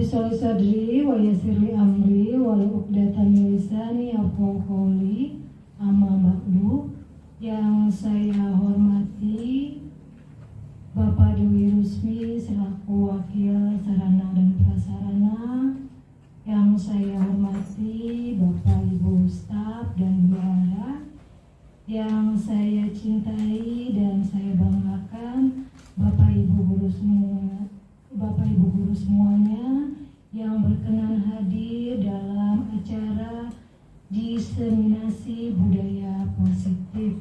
Rabbi sholli sadri wa yassir li amri wahlul 'uqdatam min lisani yafqahu qawli. Amma ba'du. Yang saya hormati Bapak Dewi Rusmi selaku Wakil Sarana dan Prasarana, yang saya hormati Bapak Ibu Staf dan Biara, yang saya cintai dan saya banggakan Bapak Ibu guru semuanya yang berkenan hadir dalam acara diseminasi budaya positif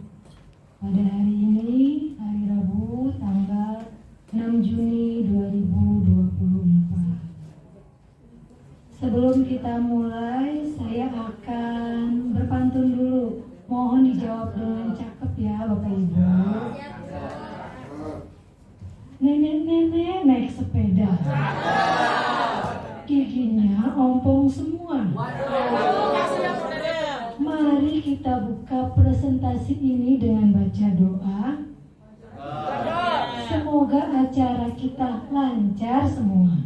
pada hari ini, hari Rabu, tanggal 6 Juni 2024. Sebelum kita mulai, saya akan berpantun dulu. Mohon dijawab dengan cakep ya Bapak Ibu. Nenek-nenek naik sepeda, giginya ompong semua. Mari kita buka presentasi ini dengan baca doa. Semoga acara kita lancar semua.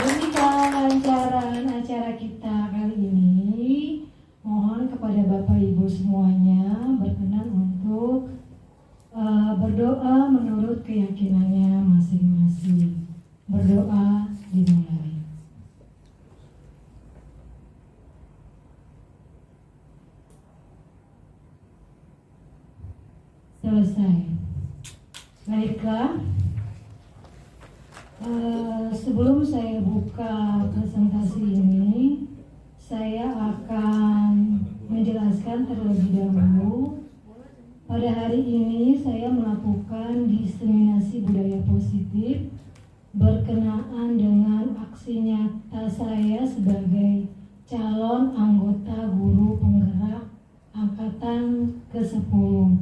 Demi kelancaran acara kita kali ini, mohon kepada Bapak Ibu semuanya berkenan untuk berdoa menurut keyakinannya masing-masing. Berdoa dimulai. Selesai. Baiklah. Sebelum saya buka presentasi ini, saya akan menjelaskan terlebih dahulu. Pada hari ini saya melakukan diseminasi budaya positif berkenaan dengan aksi nyata saya sebagai calon anggota guru penggerak angkatan ke-10.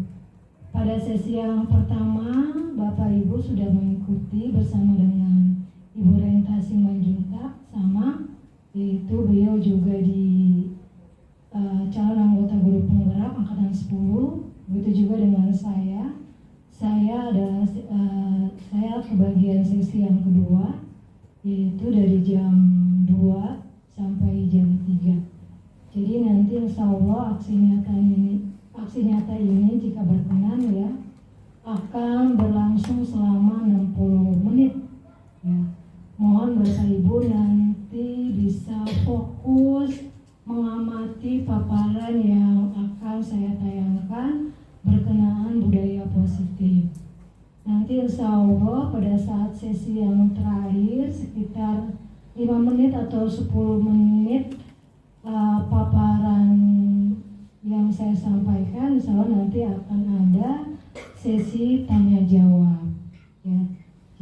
Pada sesi yang pertama, Bapak Ibu sudah mengikuti bersama dengan Ibu Renta Simanjuntak, sama yaitu beliau juga di calon anggota guru penggerak angkatan 10. Begitu juga dengan saya adalah saya kebagian sesi yang kedua, yaitu dari jam 2 sampai jam 3. Jadi nanti insya Allah aksi nyata ini jika berkenan ya akan berlangsung selama 60 menit ya. Mohon Bapak Ibu nanti bisa fokus mengamati paparan yang akan saya tayangkan berkenaan budaya positif. Nanti insya Allah pada saat sesi yang terakhir sekitar 5 menit atau 10 menit paparan yang saya sampaikan, insya Allah nanti akan ada sesi tanya jawab ya.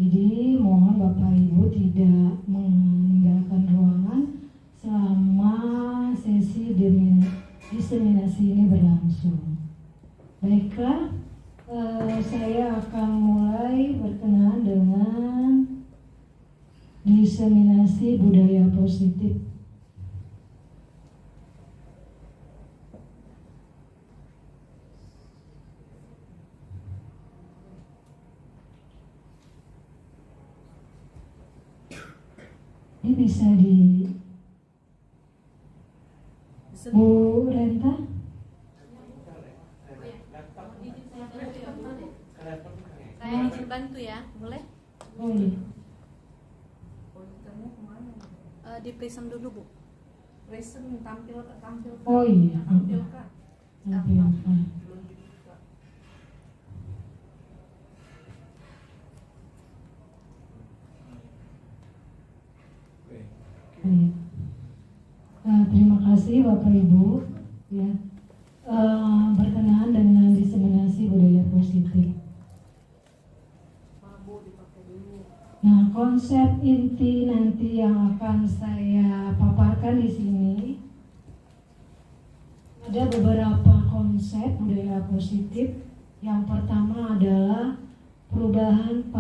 Jadi mohon Bapak Ibu tidak meninggalkan ruangan selama sesi diseminasi ini berlangsung. Baiklah, saya akan mulai berkenaan dengan diseminasi budaya positif. Ini bisa di Bu Renta? Saya izin bantu ya, boleh? Boleh. Di Prism dulu Bu. Prism tampil. Oh iya. Tampilkan. Tampilkan. Terima kasih Bapak Ibu ya, berkenaan dengan diseminasi budaya positif. Nah, konsep inti nanti yang akan saya paparkan di sini ada beberapa konsep budaya positif. Yang pertama adalah perubahan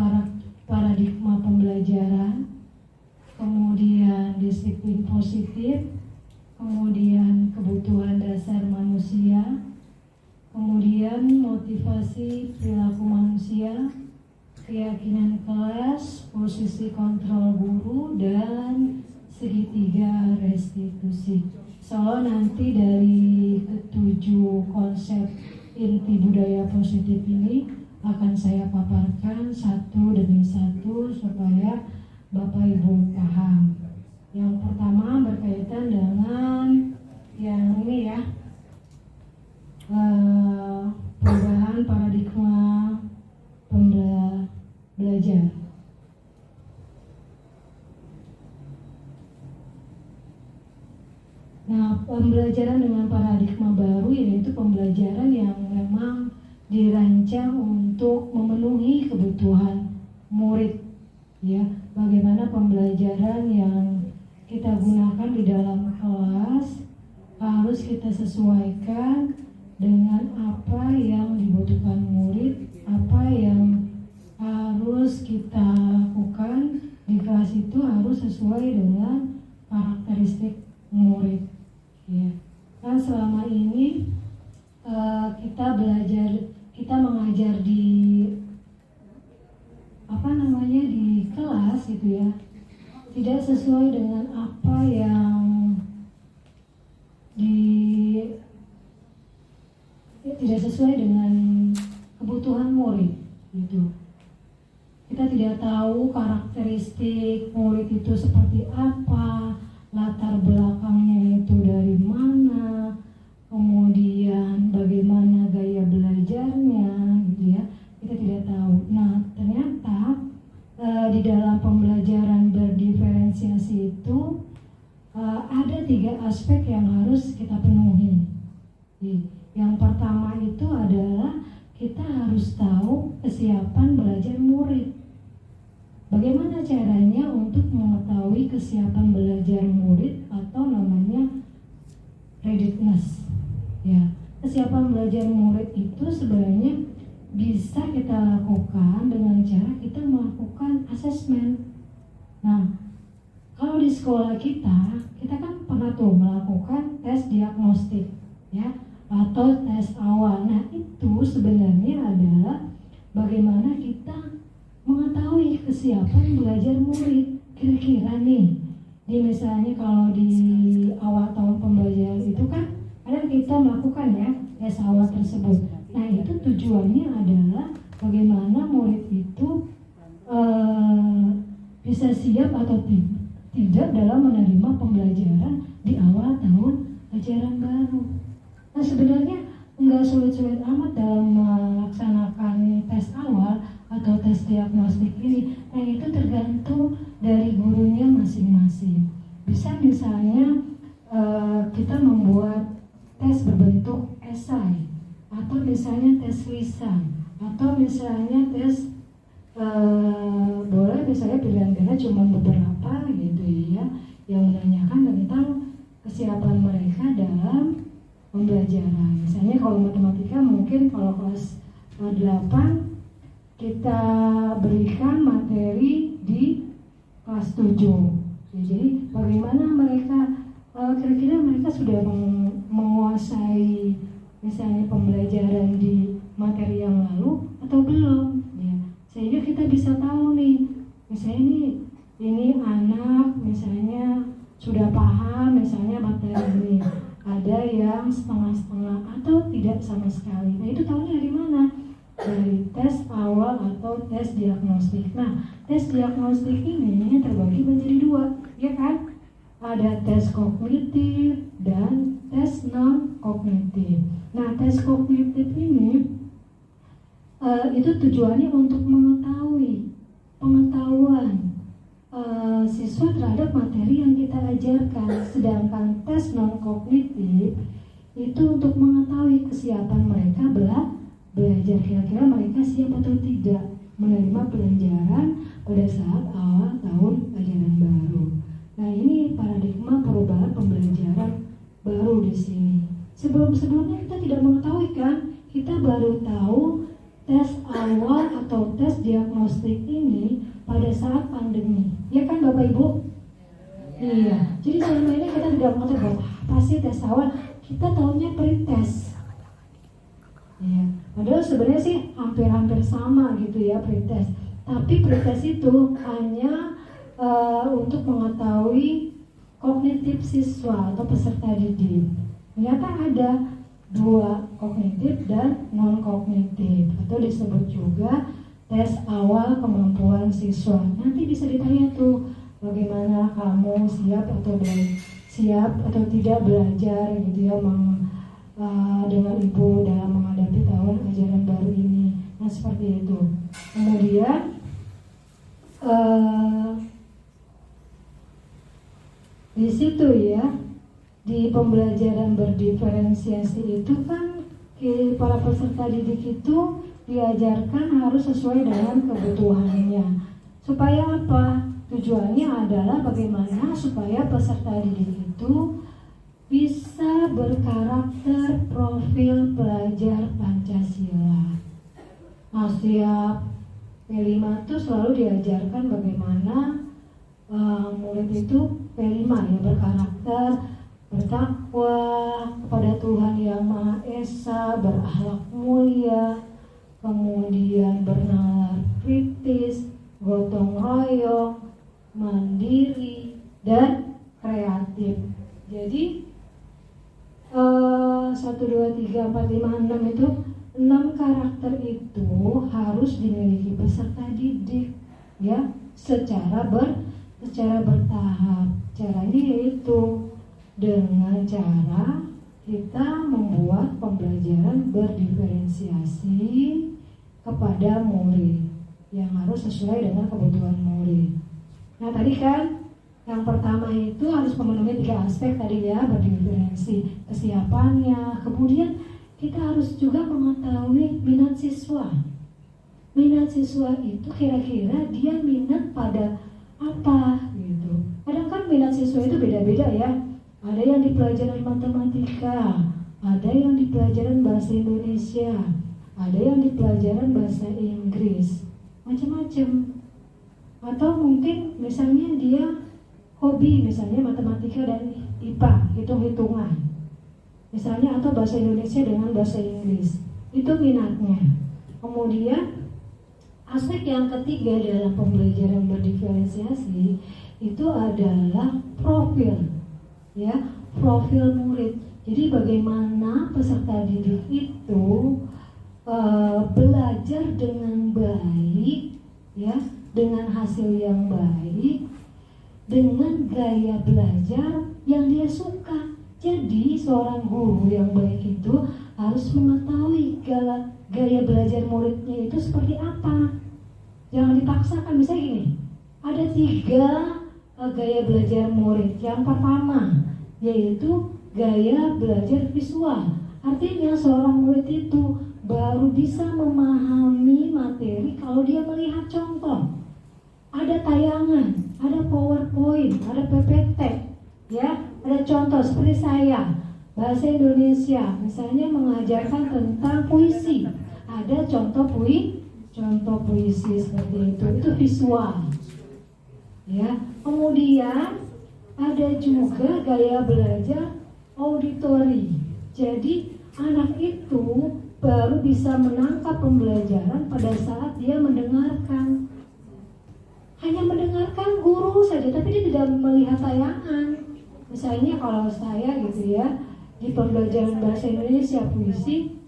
paradigma pembelajaran, kemudian disiplin positif, kemudian kebutuhan dasar manusia, kemudian motivasi perilaku manusia, keyakinan kelas, posisi kontrol guru, dan segitiga restitusi. So nanti dari ketujuh konsep inti budaya positif ini akan saya paparkan satu demi satu supaya Bapak Ibu paham. Yang pertama berkaitan dengan yang ini ya, perubahan paradigma belajar. Nah, pembelajaran dengan paradigma baru yaitu pembelajaran yang memang dirancang untuk memenuhi kebutuhan murid, ya. Bagaimana pembelajaran yang kita gunakan di dalam kelas harus kita sesuaikan dengan apa yang dibutuhkan murid, apa yang harus kita lakukan di kelas itu harus sesuai dengan karakteristik murid. Ya. Kan selama ini kita mengajar di di kelas gitu ya, tidak sesuai dengan apa yang tidak sesuai dengan kebutuhan murid gitu. Kita tidak tahu karakteristik murid itu seperti apa, latar belakangnya itu dari mana, kemudian bagaimana gaya belajarnya gitu ya, kita tidak tahu. Nah ternyata di dalam pembelajaran berdiferensiasi itu ada 3 aspek yang harus kita penuhi. Yang pertama itu adalah kita harus tahu kesiapan belajar murid. Bagaimana caranya untuk mengetahui kesiapan belajar murid atau namanya readiness? Ya, kesiapan belajar murid itu sebenarnya bisa kita lakukan dengan cara kita melakukan asesmen. Nah, kalau di sekolah kita kan pernah tuh melakukan tes diagnostik, ya, atau tes awal. Nah, itu sebenarnya adalah bagaimana kita mengetahui kesiapan belajar murid. Kira-kira nih, misalnya kalau di awal tahun pembelajaran itu kan ada kita melakukan ya tes awal tersebut. Nah, itu tujuannya adalah bagaimana murid itu bisa siap atau tidak dalam menerima pembelajaran di awal tahun ajaran baru. Nah, sebenarnya nggak sulit-sulit amat dalam melaksanakan tes awal atau tes diagnostik ini. Nah, itu tergantung dari gurunya masing-masing. Bisa misalnya kita membuat tes berbentuk esai, atau misalnya tes lisan, atau misalnya tes boleh misalnya pilihan-pilihan cuma beberapa gitu ya, yang menanyakan tentang kesiapan mereka dalam pembelajaran. Misalnya kalau matematika mungkin kalau kelas 8 kita berikan materi di kelas 7. Ya, jadi bagaimana mereka kira-kira mereka sudah menguasai misalnya pembelajaran di materi yang lalu atau belum, ya. Sehingga kita bisa tahu nih, misalnya ini anak misalnya sudah paham misalnya materi ini, ada yang setengah-setengah atau tidak sama sekali. Nah, itu tahunya dari mana? Dari tes awal atau tes diagnostik. Nah, tes diagnostik ini terbagi menjadi 2, ya kan? Ada tes kognitif dan tes non kognitif. Nah, tes kognitif ini itu tujuannya untuk mengetahui pengetahuan siswa terhadap materi yang kita ajarkan. Sedangkan tes non kognitif itu untuk mengetahui kesiapan mereka belajar, kira-kira mereka siap atau tidak menerima pelajaran pada saat awal tahun ajaran baru. Nah, ini paradigma perubahan pembelajaran baru di sini. Sebelumnya kita tidak mengetahui kan, kita baru tahu tes awal atau tes diagnostik ini pada saat pandemi, ya kan Bapak Ibu? Iya. Jadi selama ini kita tidak mengetahui apa sih tes awal, kita tahunya pretest. Ya, padahal sebenarnya sih hampir-hampir sama gitu ya pretest. Tapi pretest itu hanya untuk mengetahui kognitif siswa atau peserta didik. Ternyata ada dua, kognitif dan non kognitif, atau disebut juga tes awal kemampuan siswa. Nanti bisa ditanya tuh, bagaimana kamu siap atau tidak belajar gitu ya dengan ibu dalam menghadapi tahun ajaran baru ini. Nah seperti itu. Kemudian di situ ya, di pembelajaran berdiferensiasi itu kan para peserta didik itu diajarkan harus sesuai dengan kebutuhannya. Supaya apa? Tujuannya adalah bagaimana supaya peserta didik itu bisa berkarakter profil pelajar Pancasila. Nah, setiap P5 itu selalu diajarkan bagaimana murid itu P5 ya, berkarakter, bertakwa kepada Tuhan Yang Maha Esa, berakhlak mulia, kemudian bernalar kritis, gotong royong, mandiri, dan kreatif. Jadi 1, 2, 3, 4, 5, 6 itu 6 karakter itu harus dimiliki peserta didik ya, secara bertahap. Caranya yaitu dengan cara kita membuat pembelajaran berdiferensiasi kepada murid yang harus sesuai dengan kebutuhan murid. Nah tadi kan yang pertama itu harus memenuhi 3 aspek tadi ya, berdiferensi, kesiapannya. Kemudian kita harus juga mengetahui minat siswa. Minat siswa itu kira-kira dia minat pada apa gitu. Kadang kan minat siswa itu beda-beda ya. Ada yang di pelajaran matematika, ada yang di pelajaran bahasa Indonesia, ada yang di pelajaran bahasa Inggris, macam-macam. Atau mungkin misalnya dia hobi, misalnya matematika dan IPA, hitung-hitungan misalnya, atau bahasa Indonesia dengan bahasa Inggris, itu minatnya. Kemudian aspek yang ketiga dalam pembelajaran berdiferensiasi itu adalah profil ya, profil murid. Jadi bagaimana peserta didik itu belajar dengan baik ya, dengan hasil yang baik, dengan gaya belajar yang dia suka. Jadi seorang guru yang baik itu harus mengetahui gaya belajar muridnya itu seperti apa. Jangan dipaksakan. Misalnya gini, ada 3 gaya belajar murid. Yang pertama yaitu gaya belajar visual. Artinya seorang murid itu baru bisa memahami materi kalau dia melihat contoh. Ada tayangan, ada PowerPoint, ada PPT, ya, ada contoh seperti saya bahasa Indonesia, misalnya mengajarkan tentang puisi, ada contoh puisi seperti itu visual, ya. Kemudian ada juga gaya belajar auditori. Jadi anak itu baru bisa menangkap pembelajaran pada saat dia mendengarkan. Hanya mendengarkan guru saja, tapi dia tidak melihat tayangan. Misalnya kalau saya gitu ya, di pembelajaran bahasa Indonesia puisi,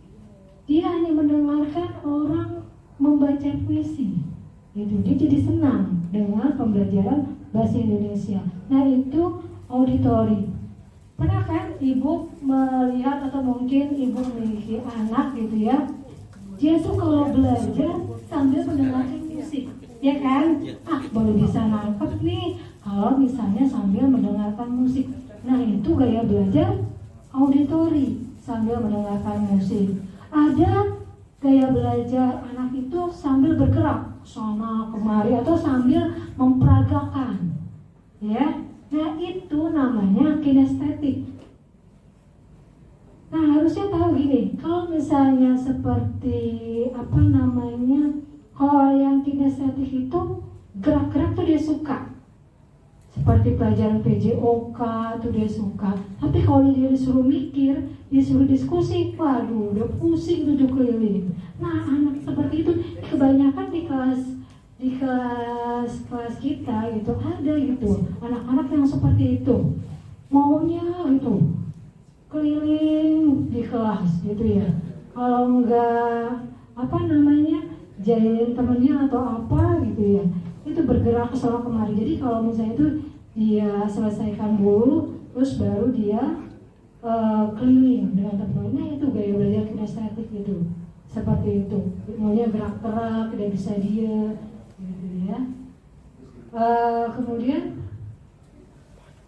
dia hanya mendengarkan orang membaca puisi. Gitu. Dia jadi senang dengan pembelajaran bahasa Indonesia. Nah itu auditori. Pernah kan ibu melihat atau mungkin ibu memiliki anak gitu ya, dia tuh kalau belajar sambil mendengarkan musik. Ya kan? Baru bisa nangkep nih kalau misalnya sambil mendengarkan musik. Nah itu gaya belajar auditori, sambil mendengarkan musik. Ada gaya belajar anak itu sambil bergerak sana kemari atau sambil memperagakan. Ya, nah itu namanya kinestetik. Nah harusnya tahu gini, kalau misalnya seperti kalau yang kinestetik itu gerak-gerak tuh dia suka. Seperti pelajaran PJOK tuh dia suka. Tapi kalau dia disuruh mikir, disuruh diskusi, waduh udah pusing 7 keliling. Nah anak seperti itu kebanyakan di kelas di kelas kita gitu ada gitu anak-anak yang seperti itu, maunya gitu keliling di kelas gitu ya, kalau enggak apa namanya jailin temennya atau apa gitu ya, itu bergerak ke sana kemari. Jadi kalau misalnya itu dia selesaikan dulu terus baru dia keliling dengan temennya, itu gaya belajar kinestetik gitu, seperti itu, maunya gerak-gerak, tidak bisa dia gitu ya. Kemudian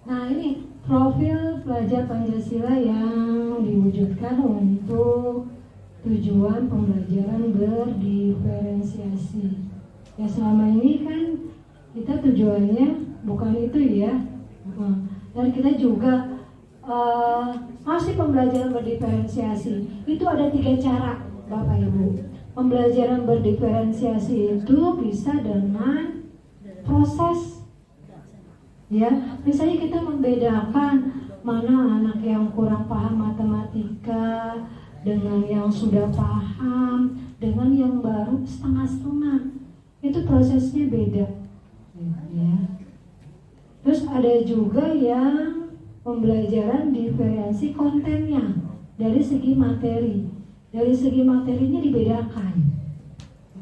nah ini profil pelajar Pancasila yang diwujudkan untuk tujuan pembelajaran berdiferensiasi. Ya selama ini kan kita tujuannya bukan itu ya. Dan kita juga masih pembelajaran berdiferensiasi. Itu ada 3 cara Bapak Ibu. Pembelajaran berdiferensiasi itu bisa dengan proses. Ya, misalnya kita membedakan mana anak yang kurang paham matematika dengan yang sudah paham, dengan yang baru setengah-setengah. Itu prosesnya beda. Ya. Terus ada juga yang pembelajaran diferensi kontennya dari segi materi. Dari segi materinya dibedakan.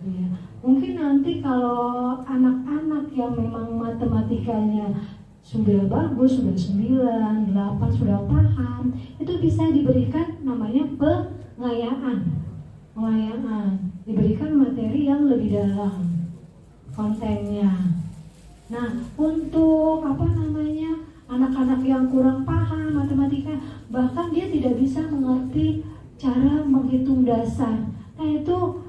Ya. Mungkin nanti kalau anak-anak yang memang matematikanya sudah bagus, sudah 9, 8, sudah paham, itu bisa diberikan namanya pengayaan. Diberikan materi yang lebih dalam kontennya. Nah, untuk anak-anak yang kurang paham matematika, bahkan dia tidak bisa mengerti cara menghitung dasar. Nah, itu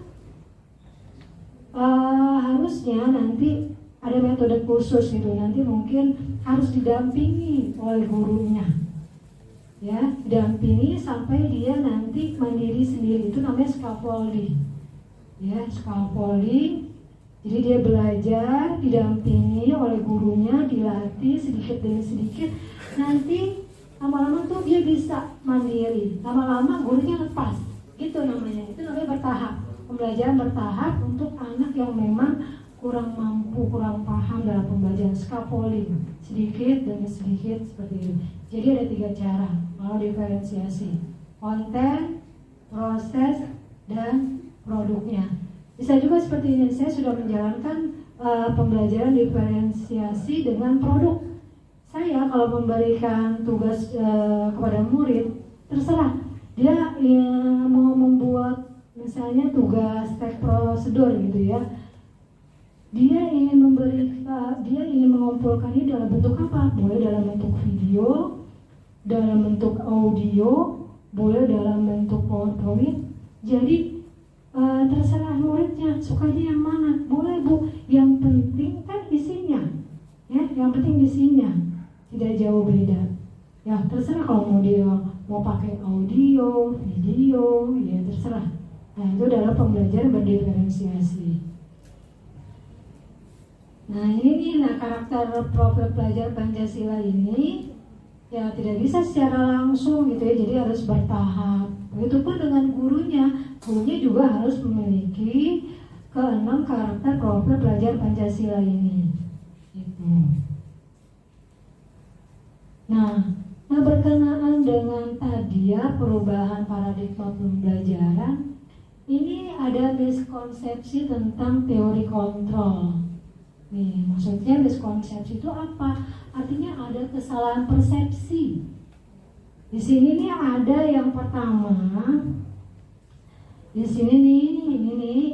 harusnya nanti ada metode khusus gitu, nanti mungkin harus didampingi oleh gurunya, ya, didampingi sampai dia nanti mandiri sendiri. Itu namanya scaffolding, ya, scaffolding. Jadi dia belajar, didampingi oleh gurunya, dilatih sedikit demi sedikit. Nanti lama-lama tuh dia bisa mandiri, lama-lama gurunya lepas, gitu namanya. Itu namanya bertahap, pembelajaran bertahap untuk anak yang memang kurang mampu, kurang paham dalam pembelajaran, scaffolding, sedikit demi sedikit seperti itu. Jadi ada 3 cara kalau diferensiasi: konten, proses, dan produknya. Bisa juga seperti ini, saya sudah menjalankan pembelajaran diferensiasi dengan produk. Saya kalau memberikan tugas kepada murid, terserah dia mau membuat misalnya tugas teks prosedur gitu ya. Dia ingin mengumpulkannya dalam bentuk apa? Boleh dalam bentuk video, dalam bentuk audio, boleh dalam bentuk PowerPoint. Jadi terserah muridnya sukanya yang mana. Boleh Bu, yang penting kan isinya, ya, yang penting isinya tidak jauh beda. Ya terserah kalau dia mau pakai audio, video, ya terserah. Nah itu adalah pembelajaran berdiferensiasi. Nah ini nih, karakter profil pelajar Pancasila ini ya tidak bisa secara langsung gitu ya, jadi harus bertahap. Begitupun dengan gurunya juga harus memiliki ke-6 karakter profil pelajar Pancasila ini. Gitu. Nah berkenaan dengan tadi ya perubahan paradigma pembelajaran, ini ada miskonsepsi tentang teori kontrol. Nih, maksudnya miskonsepsi itu apa? Artinya ada kesalahan persepsi. Di sini nih ada yang pertama. Di sini nih, ini nih.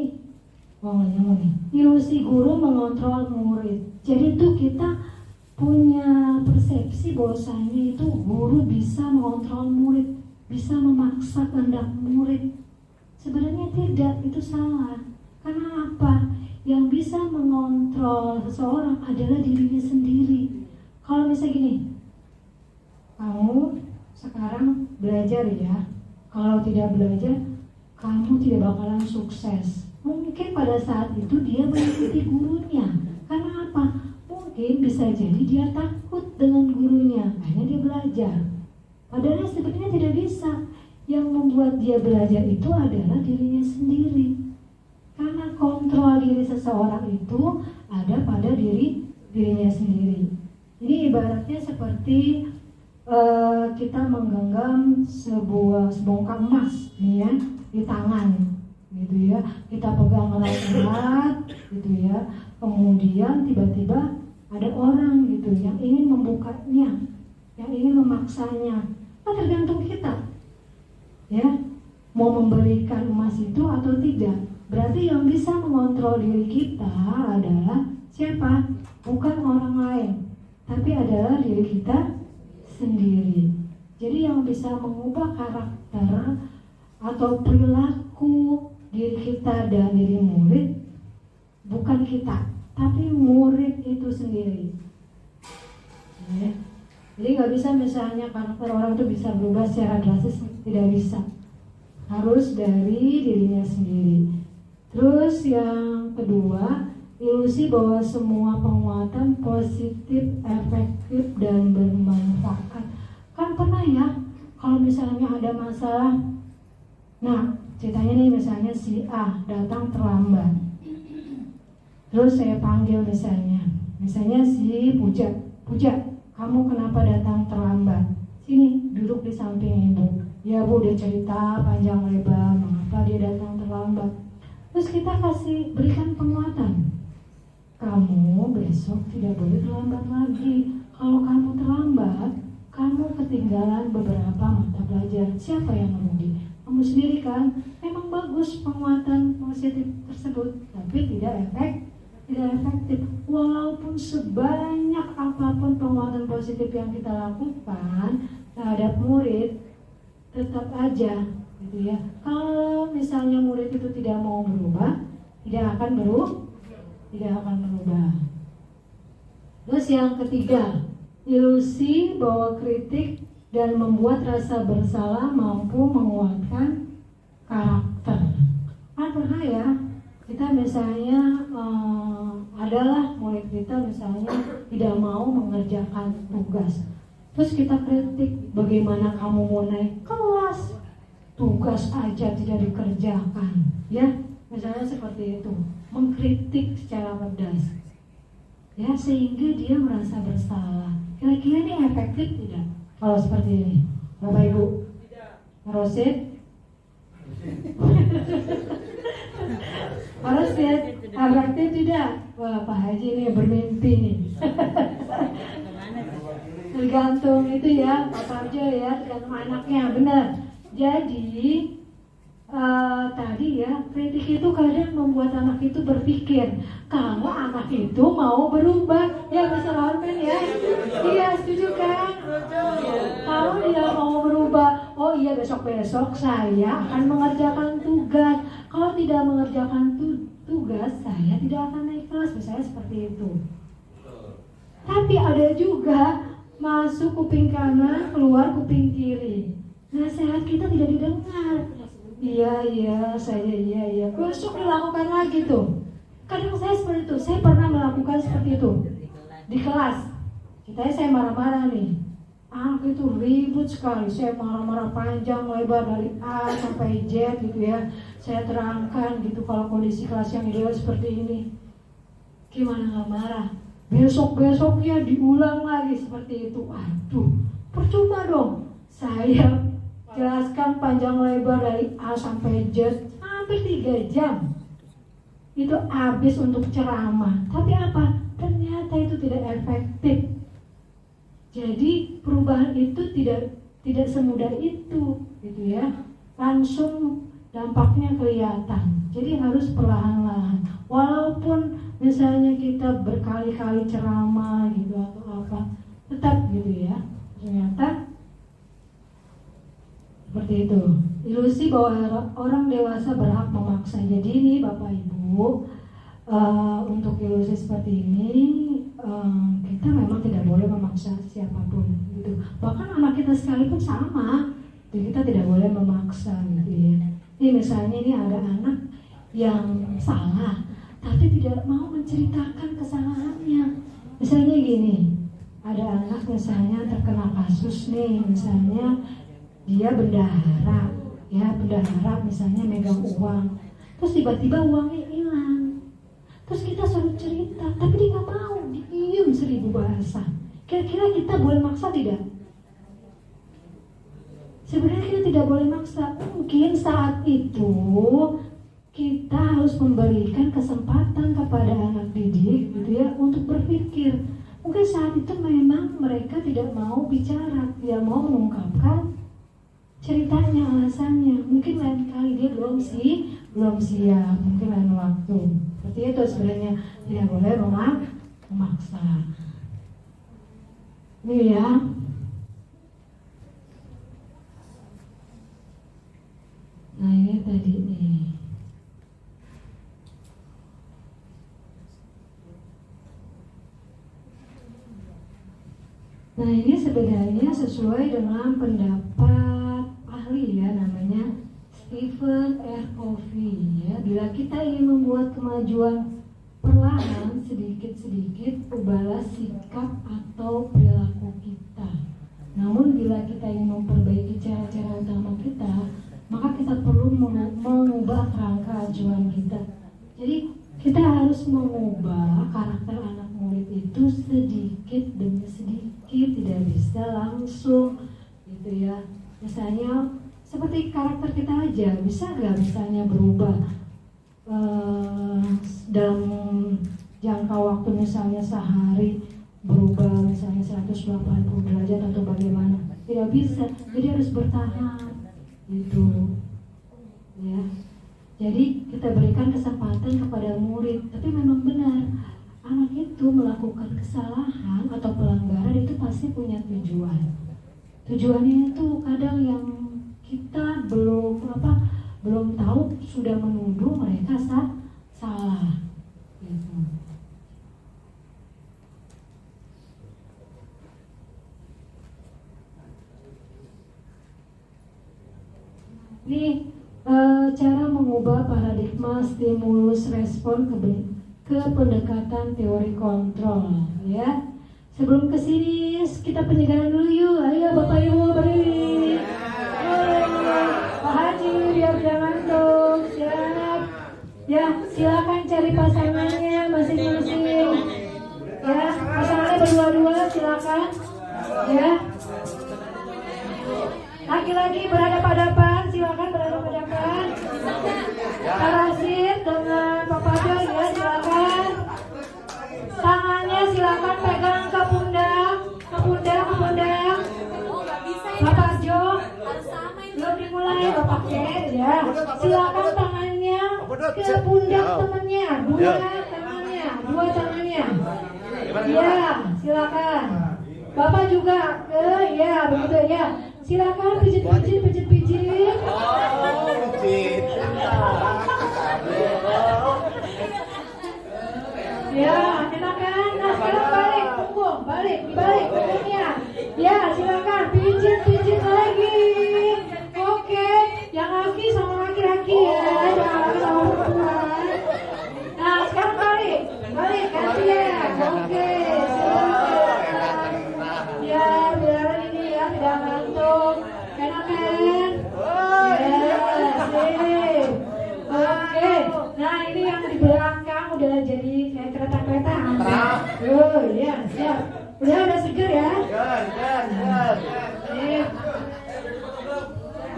Ilusi guru mengontrol murid. Jadi tuh kita punya persepsi bahwasanya itu guru bisa mengontrol murid, bisa memaksa kehendak murid. Sebenarnya tidak, itu salah. Karena apa? Yang bisa mengontrol seseorang adalah dirinya sendiri. Kalau misalnya gini, kamu sekarang belajar ya, kalau tidak belajar, kamu tidak bakalan sukses. Mungkin pada saat itu dia mengikuti gurunya. Karena apa? Mungkin bisa jadi dia takut dengan gurunya, akhirnya dia belajar. Padahal sebenarnya tidak bisa. Yang membuat dia belajar itu adalah dirinya sendiri. Karena kontrol diri seseorang itu ada pada dirinya sendiri. Ini ibaratnya seperti kita menggenggam sebongkah emas nih ya, di tangan gitu ya. Kita pegang erat-erat gitu ya. Kemudian tiba-tiba ada orang gitu yang ingin membukanya, yang ingin memaksanya. Nah, tergantung kita ya, mau memberikan emas itu atau tidak. Berarti yang bisa mengontrol diri kita adalah siapa? Bukan orang lain, tapi adalah diri kita sendiri. Jadi yang bisa mengubah karakter atau perilaku diri kita dan diri murid bukan kita, tapi murid itu sendiri. Ya. Jadi nggak bisa misalnya karakter orang itu bisa berubah secara drastis, tidak bisa. Harus dari dirinya sendiri. Terus yang kedua, ilusi bahwa semua penguatan positif, efektif, dan bermanfaat. Kan pernah ya, kalau misalnya ada masalah, nah ceritanya nih misalnya si A datang terlambat. Terus saya panggil misalnya si Puja, kamu kenapa datang terlambat? Sini, duduk di samping ibu. Ya bu, dia cerita panjang lebar mengapa dia datang terlambat. Terus kita berikan penguatan. Kamu besok tidak boleh terlambat lagi. Kalau kamu terlambat, kamu ketinggalan beberapa mata pelajaran. Siapa yang merugi? Kamu sendiri kan? Memang bagus penguatan positif tersebut, tapi tidak efektif. Walaupun sebanyak apapun penguatan positif yang kita lakukan terhadap murid, tetap aja gitu ya. Kalau misalnya murid itu tidak mau berubah, tidak akan berubah. Terus yang ketiga, ilusi bahwa kritik dan membuat rasa bersalah mampu menguatkan karakter. Kan pernah ya, kita misalnya adalah murid kita misalnya tidak mau mengerjakan tugas. Terus kita kritik, bagaimana kamu mau naik kelas, tugas aja tidak dikerjakan, ya, misalnya seperti itu, mengkritik secara pedas, ya, sehingga dia merasa bersalah. Kira-kira ini efektif tidak kalau seperti ini, Bapak Ibu? Rosid? Harus ya, efektif tidak? Wah, Pak Haji ini bermimpi nih. Tergantung itu ya, Pak Parjo ya, tergantung anaknya, benar. Jadi tadi ya, kritik itu kadang membuat anak itu berpikir kalau anak itu mau berubah, ya Mr. Orman ya. Iya, setuju kan? Kalau dia mau berubah, oh iya besok-besok saya akan mengerjakan tugas. Kalau tidak mengerjakan tugas, saya tidak akan naik kelas, misalnya seperti itu. Tapi ada juga masuk kuping kanan, keluar kuping kiri. Nasihat kita tidak didengar. Iya, besok dilakukan lagi tuh. Kadang saya seperti itu, saya pernah melakukan seperti itu di kelas. Saya marah-marah nih. Anak itu ribut sekali, saya marah-marah panjang lebar dari A sampai Z gitu ya. Saya terangkan gitu kalau kondisi kelas yang ideal seperti ini. Gimana gak marah? Besok-besoknya diulang lagi seperti itu. Aduh, percuma dong. Saya jelaskan panjang lebar dari A sampai Z hampir 3 jam. Itu habis untuk ceramah. Tapi apa? Ternyata itu tidak efektif. Jadi perubahan itu tidak semudah itu, gitu ya. Langsung dampaknya kelihatan. Jadi harus perlahan-lahan. Walaupun misalnya kita berkali-kali ceramah gitu atau apa, tetap gitu ya. Ternyata seperti itu. Ilusi bahwa orang dewasa berhak memaksa. Jadi ini Bapak Ibu, untuk ilusi seperti ini kita memang tidak boleh memaksa siapapun gitu. Bahkan anak kita sekalipun sama, jadi kita tidak boleh memaksa gitu ya. Ini misalnya ini ada anak yang salah tapi tidak mau menceritakan kesalahannya. Misalnya gini, ada anak misalnya terkena kasus nih, misalnya dia bendahara, ya bendahara misalnya megang uang. terus tiba-tiba uangnya hilang. Terus kita suruh cerita, tapi dia nggak mau, diem 1000 bahasa. Kira-kira kita boleh maksa tidak? Sebenarnya kita tidak boleh maksa. Mungkin saat itu kita harus memberikan kesempatan kepada anak didik gitu ya untuk berpikir. Mungkin saat itu memang mereka tidak mau bicara, tidak mau mengungkapkan ceritanya, alasannya. Mungkin lain kali dia belum siap, mungkin lain waktu. Seperti itu sebenarnya, tidak boleh memaksa. Ini ya. Nah ini tadi nih. Nah ini sebenarnya sesuai dengan pendapat ahli ya, namanya Stephen R. Covey ya. Bila kita ingin membuat kemajuan perlahan, sedikit-sedikit ubahlah sikap atau perilaku kita. Namun bila kita ingin memperbaiki cara-cara utama kita, maka kita perlu mengubah kerangka acuan kita. Jadi kita harus mengubah karakter anak murid itu sedikit demi sedikit, tidak bisa langsung gitu ya. Misalnya seperti karakter kita aja, bisa nggak misalnya berubah dalam jangka waktu misalnya sehari, berubah misalnya 180 derajat atau bagaimana? Tidak bisa, jadi harus bertahan gitu ya. Jadi kita berikan kesempatan kepada murid, tapi memang benar anak itu melakukan kesalahan atau pelanggaran itu pasti punya tujuan. Tujuannya itu kadang yang kita belum tahu, sudah menuduh mereka salah gitu. Ini cara mengubah paradigma stimulus respon ke pendekatan teori kontrol ya. Sebelum kesini kita penyegaran dulu yuk. Ayo Bapak Ibu berdiri. Pak Haji biar jangan ngantuk. Siap. Ya silakan cari pasangannya masing-masing. Ya pasangannya berdua-dua silakan. Ya. Laki-laki berhadapan-hadapan, silakan berhadapan-hadapan. Pak Rasid dengan Pak Fadil ya silakan. Tangannya silakan pegang ke pundak. Bapak Jo, belum dimulai Bapak Ken ya. Silakan tangannya ke pundak temannya, dua tangannya. Ya, silakan. Bapak juga ya begitu ya. Silakan pijit. Ya, enak kan? Nah, sekarang balik punggungnya. Ya, silakan pijit lagi. Oke, yang laki sama laki-laki ya, jangan laki sama perempuan. Nah, sekarang balik gantian. Oke, silakan. Ya, biar ini ya tidak ngantuk. Enak kan? Yes, oke. Nah, ini yang di belakang udah jadi kayak kereta. Oh iya, siap. Udah seger ya?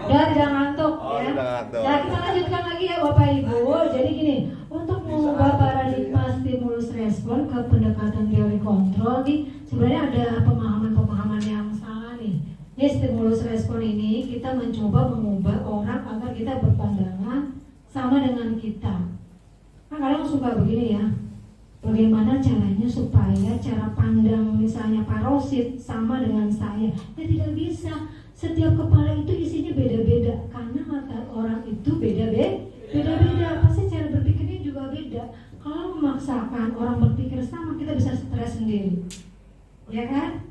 Udah tidak ngantuk ya. Nah, kita lanjutkan lagi ya Bapak Ibu. Jadi gini, untuk mengubah paradigma stimulus respon ke pendekatan teori kontrol nih, sebenarnya ada pemahaman yang salah nih. Jadi stimulus respon ini kita mencoba mengubah orang agar kita berpandangan sama dengan kita. Nah, kadang suka begini ya. Bagaimana caranya supaya cara pandang misalnya Pak Rosid sama dengan saya? Ya tidak bisa. Setiap kepala itu isinya beda-beda karena mata orang itu beda-beda. Pasti cara berpikirnya juga beda. Kalau memaksakan orang berpikir sama, kita bisa stres sendiri, ya kan?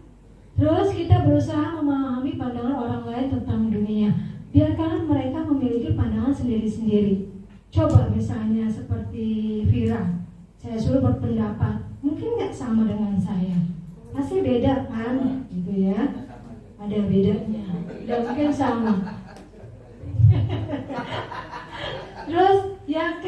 Terus kita berusaha memahami pandangan orang lain tentang dunia. Biarkan mereka memiliki pandangan sendiri-sendiri. Coba misalnya seperti Vira, saya suruh berpendapat, mungkin nggak sama dengan saya, pasti beda kan, gitu ya, ada bedanya, dan mungkin sama. Terus yang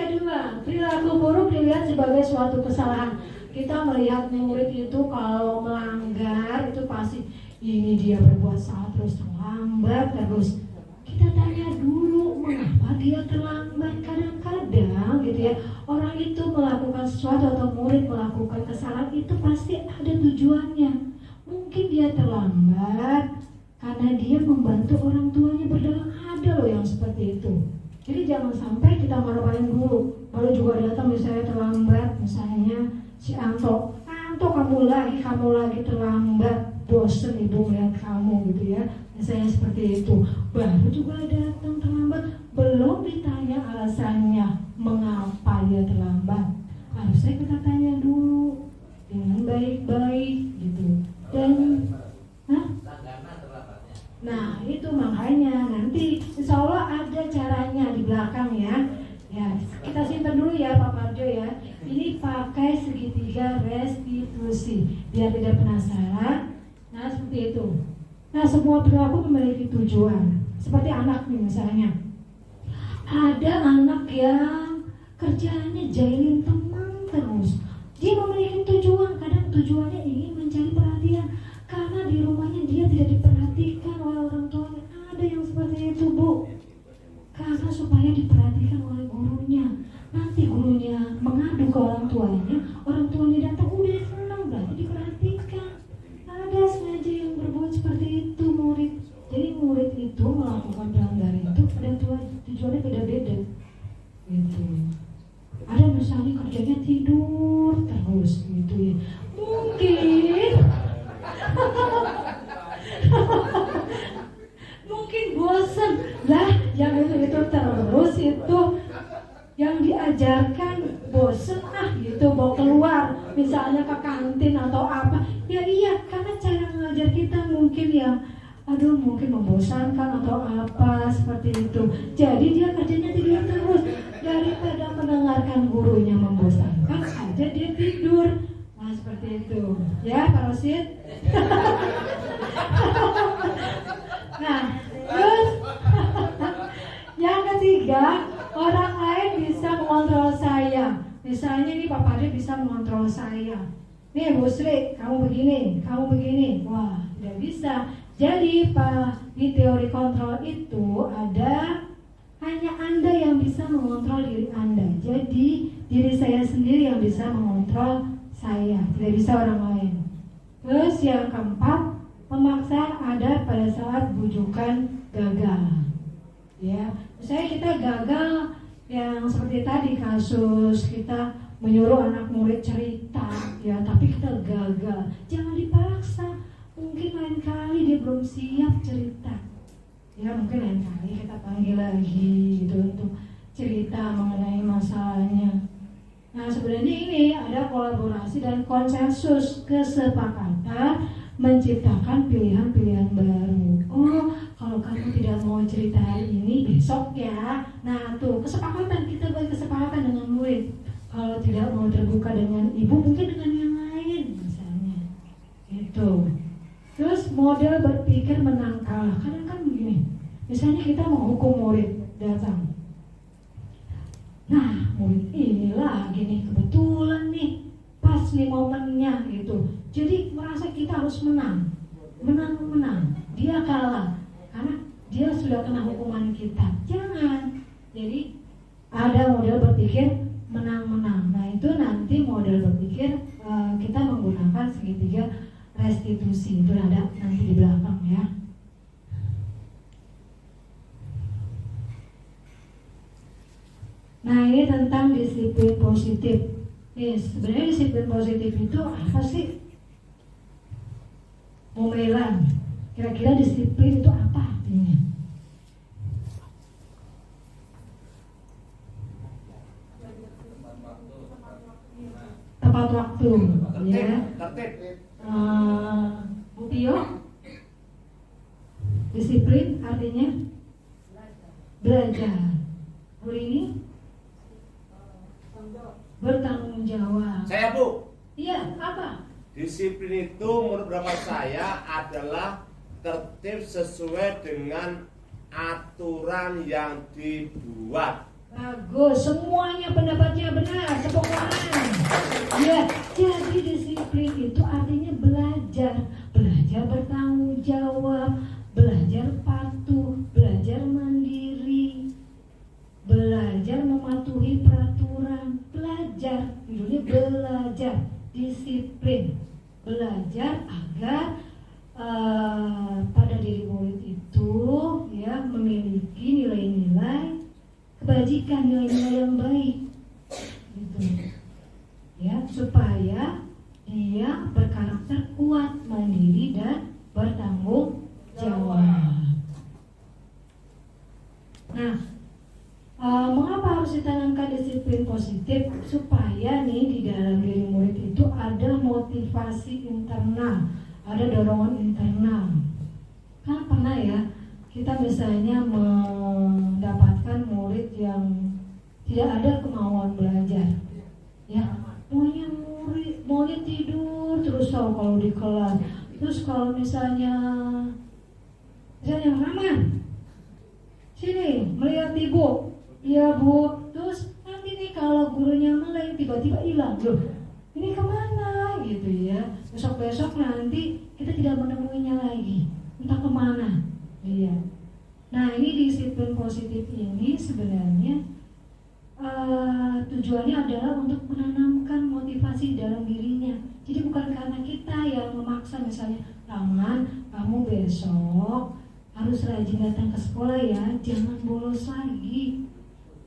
Perilaku buruk dilihat sebagai suatu kesalahan. Kita melihat murid itu kalau melanggar itu pasti ini dia berbuat salah terus terlambat terus. Kita tanya dulu mengapa dia terlambat. Kadang-kadang gitu ya, orang itu melakukan sesuatu atau murid melakukan kesalahan itu pasti ada tujuannya. Mungkin dia terlambat karena dia membantu orang tuanya berdagang. Ada loh yang seperti itu. Jadi jangan sampai kita marah-marahin dulu. Baru juga datang misalnya terlambat, misalnya si Anto kamu lagi terlambat, bosen ibu melihat kamu gitu ya. Misalnya seperti itu. Baru juga datang terlambat, belum ditanya alasannya mengapa dia terlambat. Harusnya kita tanya dulu dengan baik-baik gitu. Dan nah itu makanya nanti insya Allah ada caranya di belakang ya. Ya kita simpan dulu ya Pak Parjo ya. Ini pakai segitiga restitusi biar tidak penasaran. Nah seperti itu. Nah semua perilaku memiliki tujuan. Seperti anak nih misalnya. Ada anak yang kerjanya jahilin teman terus. Dia memiliki tujuan. Kadang tujuannya ingin mencari perhatian. Karena di rumahnya dia tidak diperhatikan oleh orang tuanya. Ada yang seperti itu Bu. Karena supaya diperhatikan oleh gurunya. Nanti gurunya mengadu ke orang tuanya datang udah senang berarti diperhatikan. Ada sengaja yang berbuat seperti itu murid. Jadi murid itu melakukan pelanggaran itu pada tujuannya beda-beda. Gitu. Ada misalnya kerjanya tidur terus gitu ya. Mungkin bosan lah yang itu terus itu yang diajarkan bosan gitu mau keluar misalnya ke kantin atau apa ya iya karena cara mengajar kita mungkin ya mungkin membosankan atau apa seperti itu jadi dia kerjanya tidur terus daripada mendengarkan gurunya membosankan aja dia tidur. Nah seperti itu ya Pak Rosid. Nah terus yang ketiga orang lain bisa mengontrol saya. Misalnya nih Pak Pade bisa mengontrol saya. Nih Bu Sri kamu begini. Wah tidak bisa. Jadi Pak di teori kontrol itu ada hanya Anda yang bisa mengontrol diri Anda. Jadi diri saya sendiri yang bisa mengontrol saya, tidak bisa orang lain. Terus yang keempat, pemaksaan ada pada saat bujukan gagal. Ya, misalnya kita gagal yang seperti tadi kasus kita menyuruh anak murid cerita, ya, tapi kita gagal. Jangan dipaksa. Mungkin lain kali dia belum siap cerita. Ya, mungkin lain kali kita panggil lagi gitu untuk cerita mengenai masalahnya. Nah sebenarnya ini ada kolaborasi dan konsensus kesepakatan menciptakan pilihan-pilihan baru. Oh kalau kamu tidak mau cerita hari ini besok ya. Nah tuh kesepakatan kita buat kesepakatan dengan murid. Kalau tidak mau terbuka dengan ibu mungkin dengan yang lain misalnya. Itu. Terus model berpikir menang kalah. Kadang kan begini. Misalnya kita mau hukum murid datang. Nah murid ini lagi nih kebetulan nih pas nih momennya gitu. Jadi merasa kita harus menang. Dia kalah karena dia sudah kena hukuman kita. Jangan. Jadi ada model berpikir menang. Nah itu nanti model berpikir kita menggunakan segitiga restitusi. Itu ada nanti di belakang ya. Nah ini tentang disiplin positif. Sebenarnya disiplin positif itu apa sih? Momelan. Kira-kira disiplin itu apa artinya? Tepat waktu, ya. Bu Tio, disiplin artinya belajar. Bu ini bertanggung jawab. Saya Bu. Iya, apa? Disiplin itu menurut pendapat saya adalah tertib sesuai dengan aturan yang dibuat. Bagus, semuanya pendapatnya benar, tepuk tangan. Ya, jadi disiplin itu artinya belajar bertanggung jawab, belajar patuh, belajar mandiri, belajar mematuhi peraturan, belajar, judulnya belajar, disiplin, belajar agar pada diri murid itu ya memiliki nilai-nilai kebajikan, nilai-nilai yang baik, gitu, ya, supaya dia berkarakter kuat, mandiri dan bertanggung jawab. Nah, mengapa harus ditanamkan disiplin positif? Supaya nih di dalam diri murid itu ada motivasi internal, ada dorongan internal. Kan pernah ya kita misalnya mendapatkan murid yang tidak ada kemauan belajar, ya, maunya tidur terus tahu kalau di kelas. Terus kalau misalnya Rahman, sini melihat ibu, iya bu. Terus nanti nih kalau gurunya meleng tiba-tiba hilang, loh ini kemana gitu ya. Besok-besok nanti kita tidak menemuinya lagi, entah kemana. Iya. Nah ini disiplin positif ini sebenarnya tujuannya adalah untuk menanamkan motivasi dalam dirinya. Jadi bukan karena kita yang memaksa, misalnya Rahman, kamu besok harus rajin datang ke sekolah ya, jangan bolos lagi,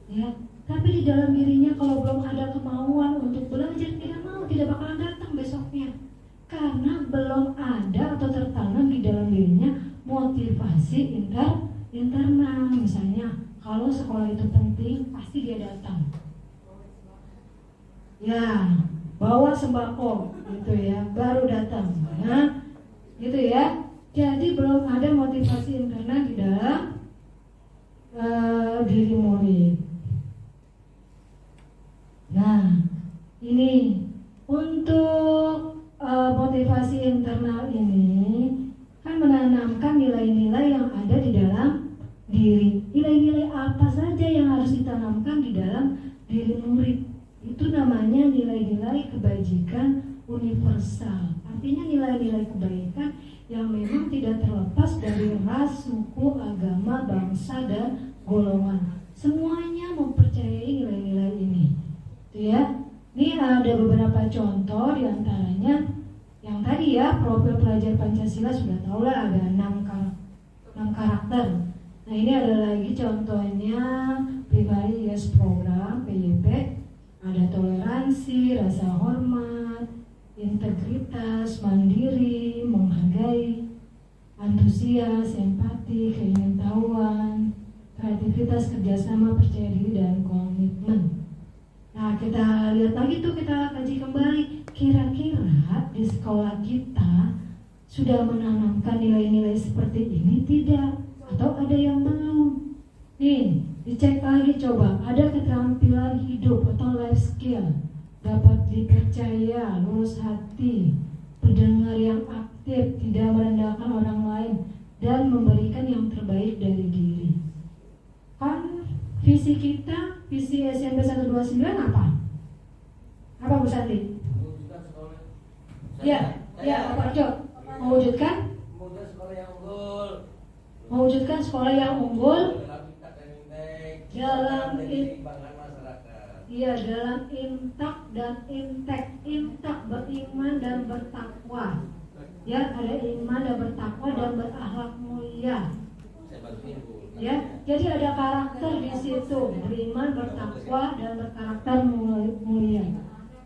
ya. Tapi di dalam dirinya kalau belum ada kemauan untuk belajar, tidak bakalan datang besoknya, karena belum ada atau tertanam di dalam dirinya motivasi internal. Misalnya kalau sekolah itu penting, pasti dia datang, ya, bawa sembako gitu ya, baru datang, nah gitu ya. Jadi belum ada motivasi internal di dalam diri murid. Nah ini untuk motivasi internal ini kan menanamkan nilai-nilai yang ada di dalam diri. Nilai-nilai apa saja yang harus ditanamkan di dalam diri murid? Itu namanya nilai-nilai kebajikan universal. Artinya nilai-nilai kebaikan yang memang tidak terlepas dari ras, suku, agama, bangsa, dan golongan. Semuanya mempercayai nilai-nilai ini. Itu ya. Ini ada beberapa contoh, diantaranya yang tadi ya, profil pelajar Pancasila sudah tahu lah, ada 6 karakter. Nah ini ada lagi contohnya Pribadi Yes Program PYP. Ada toleransi, rasa hormat, integritas, mandiri, menghargai, antusias, empati, keingintahuan, kreativitas, kerjasama, percaya diri, dan komitmen. Nah kita lihat lagi tuh, kita kaji kembali, kira-kira di sekolah kita sudah menanamkan nilai-nilai seperti ini tidak? Atau ada yang belum? Nih, dicek lagi coba, ada keterampilan hidup atau life skill, dapat dipercaya, lurus hati, pendengar yang aktif, tidak merendahkan orang lain, dan memberikan yang terbaik dari diri. Kan visi kita, visi SMP 129 apa? Apa Bu Santi? Ya, Pak Jo. Mewujudkan sekolah yang unggul dalam intak dan intek. Intak beriman dan bertakwa. Ya, ada iman dan bertakwa dan berakhlak mulia. Ya, jadi ada karakter di situ, beriman, bertakwa, dan berkarakter mulia.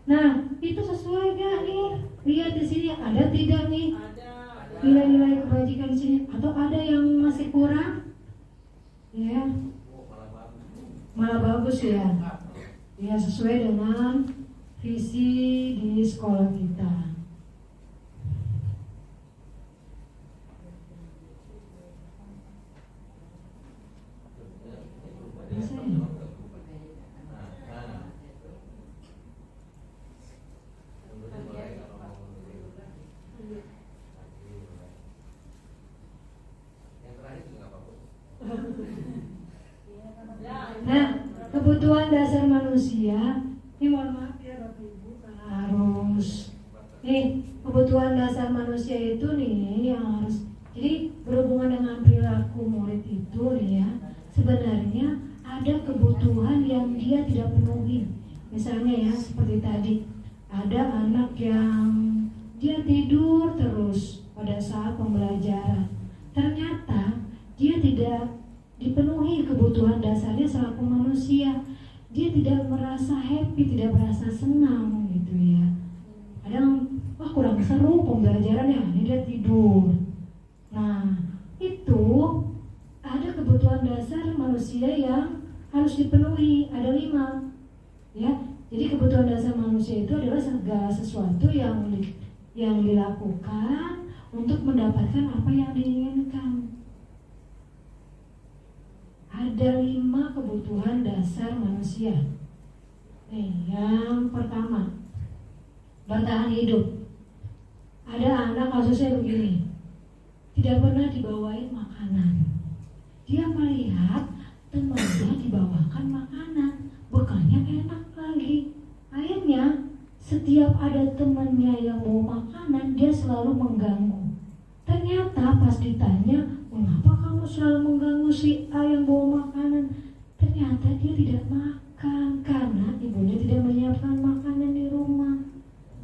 Nah, itu sesuai gak nih? Lihat di sini ada tidak nih? Nilai-nilai kebajikan di sini, atau ada yang masih kurang? Ya, malah bagus ya. Ya, sesuai dengan visi di sekolah kita. Bisa ya? Nah, kebutuhan dasar manusia. Ini mohon maaf ya Bapak Ibu karena harus kebutuhan dasar manusia itu nih yang harus, jadi berhubungan dengan perilaku murid itu nih ya, sebenarnya ada kebutuhan yang dia tidak penuhi. Misalnya ya seperti tadi, ada anak yang dia tidur terus pada saat pembelajaran, ternyata dia tidak dipenuhi kebutuhan dasarnya selaku manusia. Dia tidak merasa happy, tidak merasa senang gitu ya. Kadang kurang seru pembelajarannya, ini dia tidur. Nah itu ada kebutuhan dasar manusia yang harus dipenuhi, ada 5 ya. Jadi kebutuhan dasar manusia itu adalah segala sesuatu yang dilakukan untuk mendapatkan apa yang diinginkan. Ada 5 kebutuhan dasar manusia. Nih, yang pertama, bertahan hidup. Ada anak kasusnya begini, tidak pernah dibawain makanan. Dia melihat temannya dibawakan makanan, bukannya enak lagi. Akhirnya setiap ada temannya yang bawa makanan, dia selalu mengganggu. Ternyata pas ditanya, mengapa kamu selalu mengganggu si A yang bawa makanan? Ternyata dia tidak makan karena ibunya tidak menyiapkan makanan di rumah.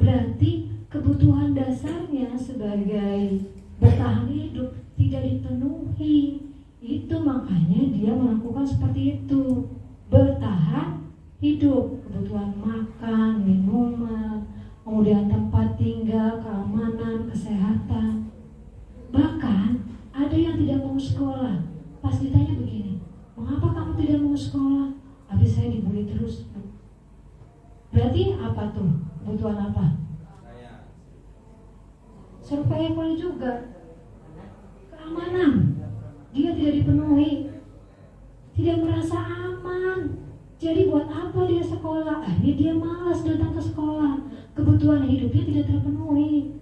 Berarti kebutuhan dasarnya sebagai bertahan hidup tidak dipenuhi. Itu makanya dia melakukan seperti itu, bertahan hidup. Kebutuhan makan, minuman, kemudian tempat tinggal, keamanan, kesehatan. Bahkan ada yang tidak mau sekolah. Pas ditanya begini, mengapa kamu tidak mau sekolah? Habis saya dibully terus. Berarti apa tuh? Kebutuhan apa? Survival juga. Keamanan. Dia tidak dipenuhi. Tidak merasa aman. Jadi buat apa dia sekolah? Akhirnya dia malas datang ke sekolah. Kebutuhan hidupnya tidak terpenuhi.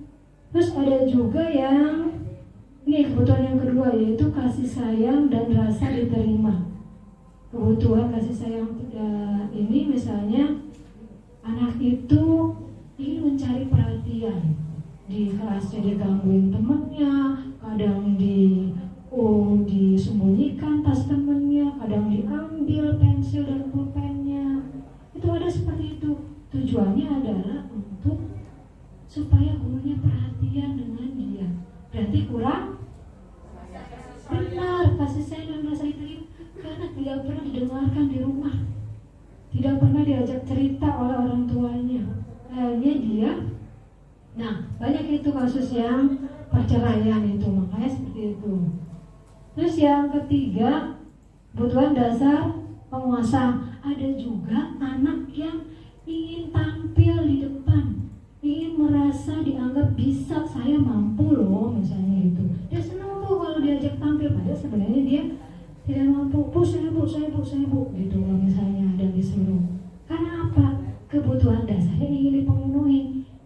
Terus ada juga yang kebutuhan yang kedua, yaitu kasih sayang dan rasa diterima. Kebutuhan kasih sayang ini misalnya anak itu ingin mencari perhatian. Di kelasnya digangguin temannya, kadang disembunyikan tas temannya, kadang diambil pensil dan pulpennya. Itu ada seperti itu. Tujuannya adalah untuk supaya gurunya perhatian dengan dia. Berarti kurang benar kasih sayang dan rasa diterima, karena tidak pernah didengarkan di rumah, tidak pernah diajak cerita oleh orang tuanya. Akhirnya dia, banyak itu kasus yang perceraian itu, makanya seperti itu. Terus yang ketiga, kebutuhan dasar penguasa. Ada juga anak yang ingin tampil di depan, ingin merasa dianggap bisa, saya mampu loh misalnya gitu. Dia senang tuh kalau diajak tampil, padahal sebenarnya dia tidak mampu. Saya bu gitu kalau misalnya ada disuruh. Karena apa? Kebutuhan dasarnya ingin dipenuhi.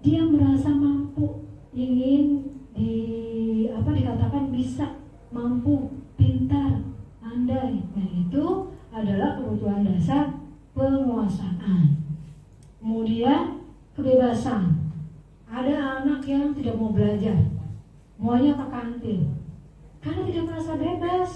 Dia merasa mampu, ingin dikatakan bisa, mampu, pintar, pandai. Nah itu adalah kebutuhan dasar penguasaan. Kemudian kebebasan. Ada anak yang tidak mau belajar, maunya ke kantin karena tidak merasa bebas.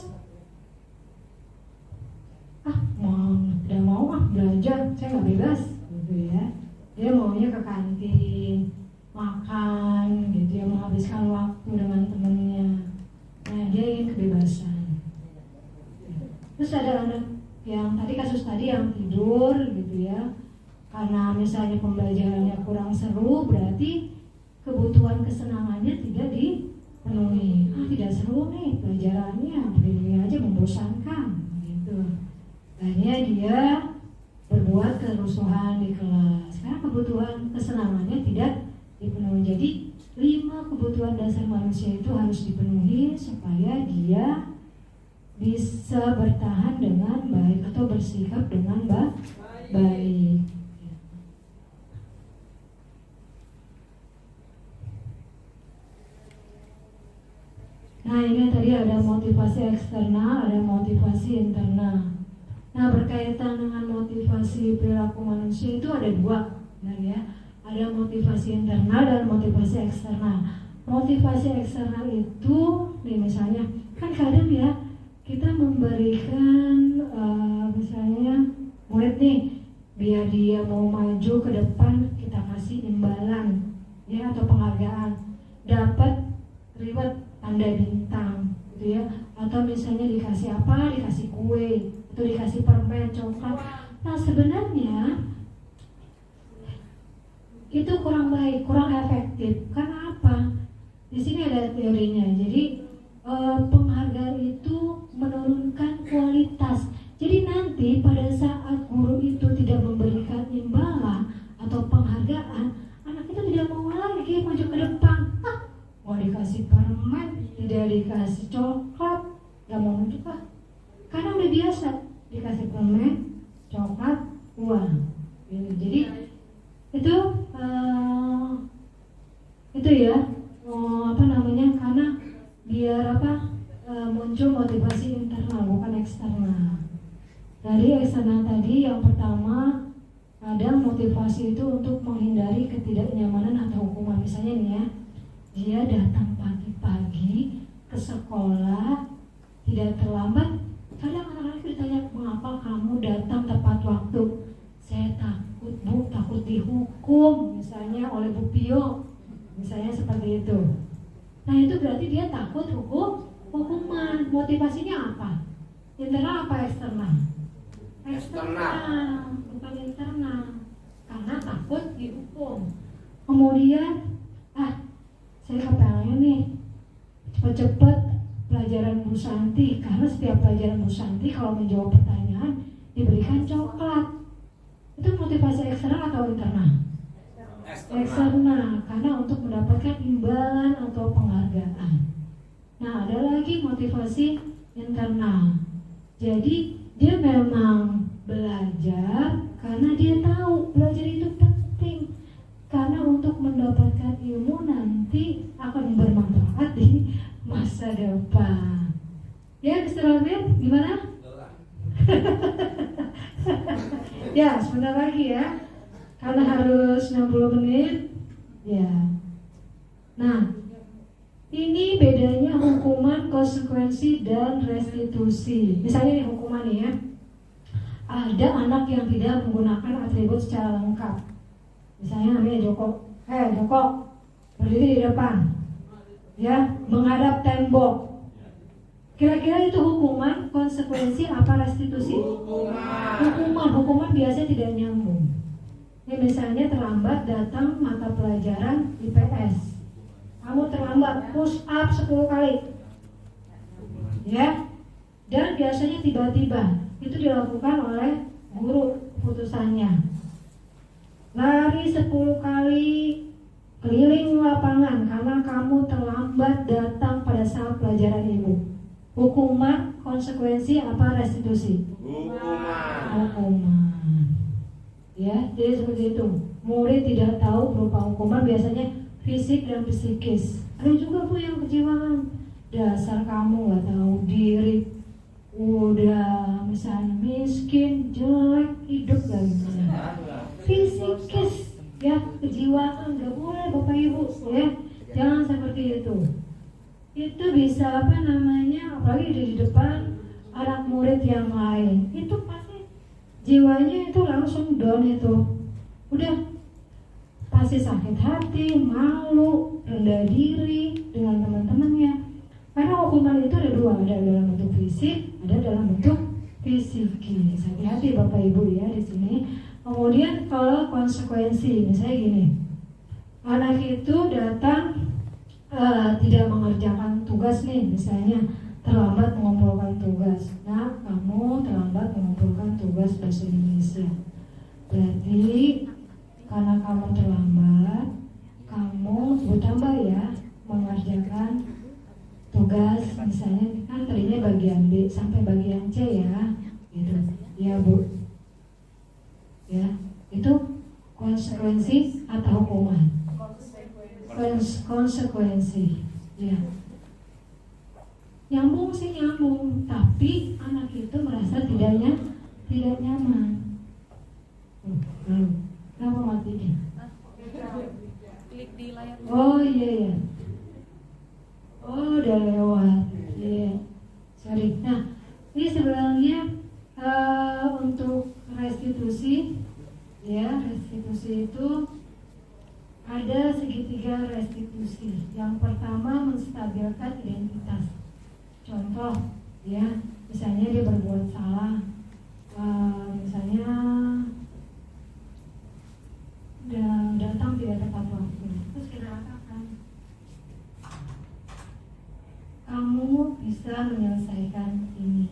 Tidak mau belajar, saya nggak bebas gitu ya. Dia maunya ke kantin, makan gitu ya, menghabiskan waktu dengan temennya. Nah dia ingin kebebasan. Terus ada anak yang kasus tadi yang tidur gitu ya, karena misalnya pembelajarannya kurang seru, berarti kebutuhan kesenangannya tidak dipenuhi. Tidak seru nih pelajarannya, begini aja membosankan gitu. Akhirnya dia berbuat kerusuhan di kelas karena kebutuhan kesenangannya tidak dipenuhi. Jadi 5 kebutuhan dasar manusia itu harus dipenuhi supaya dia bisa bertahan dengan baik atau bersikap dengan baik. Nah ini tadi ada motivasi eksternal, ada motivasi internal. Nah, berkaitan dengan motivasi perilaku manusia itu ada dua, benar ya. Ada motivasi internal dan motivasi eksternal. Motivasi eksternal itu, nih misalnya, kan kadang ya kita memberikan misalnya murid nih, biar dia mau maju ke depan, kita kasih imbalan, ya, atau penghargaan, dapat reward tanda bintang, gitu ya. Atau misalnya dikasih apa, dikasih kue, atau dikasih permen, coklat. Nah, sebenarnya itu kurang baik, kurang efektif. Karena apa? Di sini ada teorinya. Jadi penghargaan itu menurunkan kualitas. Jadi nanti pada saat guru itu tidak memberikan imbalan atau penghargaan, anak itu tidak mau lagi maju ke depan. Mau dikasih permen, tidak dikasih coklat, gak mau maju kah? Karena udah biasa dikasih permen, coklat, uang. Jadi itu ya, karena biar muncul motivasi internal bukan eksternal. Dari eksternal tadi yang pertama ada motivasi itu untuk menghindari ketidaknyamanan atau hukuman. Misalnya nih ya, dia datang pagi-pagi ke sekolah tidak terlambat. Kadang anak-anak ditanya, mengapa kamu datang tepat waktu? Saya takut Bu, takut dihukum misalnya oleh Bu Pio, misalnya seperti itu. Nah itu berarti dia takut hukuman. Motivasinya apa? Internal apa eksternal? Eksternal, bukan internal. Karena takut dihukum. Kemudian, saya kepengen nih cepet-cepet pelajaran Bu Santi, karena setiap pelajaran Bu Santi kalau menjawab pertanyaan diberikan coklat. Itu motivasi eksternal atau internal? Eksternal, karena untuk mendapatkan imbalan atau penghargaan. Nah, ada lagi motivasi internal. Jadi dia memang belajar karena dia tahu belajar itu penting, karena untuk mendapatkan ilmu nanti akan bermanfaat di masa depan. Ya, Mr. Robin, gimana? Ya, sebentar lagi ya, karena harus 60 menit. Ya. Nah, ini bedanya hukuman, konsekuensi, dan restitusi. Misalnya nih hukuman nih ya, ada anak yang tidak menggunakan atribut secara lengkap. Misalnya namanya Joko, Joko berdiri di depan, ya, menghadap tembok. Kira-kira itu hukuman, konsekuensi, apa restitusi? Hukuman biasanya tidak nyambung. Ini misalnya terlambat datang mata pelajaran IPS. Kamu terlambat, push up 10 kali. Ya. Dan biasanya tiba-tiba itu dilakukan oleh guru putusannya. Lari 10 kali keliling lapangan karena kamu terlambat datang pada saat pelajaran ibu. Hukuman, konsekuensi, apa restitusi? Hukuman. Ya, jadi seperti itu. Murid tidak tahu berupa hukuman biasanya fisik dan psikis. Ada juga Bu yang kejiwaan. Dasar kamu nggak tahu diri, udah misalnya miskin, jelek, hidup lagi. Fisikis, ya, kejiwaan nggak boleh Bapak Ibu, ya, jangan seperti itu. Itu bisa apalagi di depan anak murid yang lain, itu pasti jiwanya itu langsung down itu, udah pasti sakit hati, malu, rendah diri dengan teman-temannya. Karena hukuman itu ada dua, ada dalam bentuk fisik, ada dalam bentuk psikis. Hati-hati Bapak Ibu ya di sini. Kemudian kalau konsekuensi, misalnya gini, anak itu datang tidak mengerjakan tugas nih, misalnya terlambat mengumpulkan tugas. Nah, kamu terlambat mengumpulkan tugas bahasa Indonesia. Berarti karena kamu terlambat, kamu bertambah ya mengerjakan tugas, misalnya kan tadinya bagian B sampai bagian C ya, gitu. Ya Bu. Ya, itu konsekuensi atau hukuman? Konsekuensi, ya. Nyambung sih nyambung, tapi anak itu merasa tidak tidak nyaman. Kenapa matinya? Hah? Klik di layar. Oh iya. Oh udah lewat. Iya. Sorry. Nah, ini sebenarnya untuk restitusi, ya restitusi itu ada segitiga restitusi. Yang pertama menstabilkan identitas. Contoh, ya, misalnya dia berbuat salah, misalnya datang tidak tepat waktu, terus kita katakan, kamu bisa menyelesaikan ini.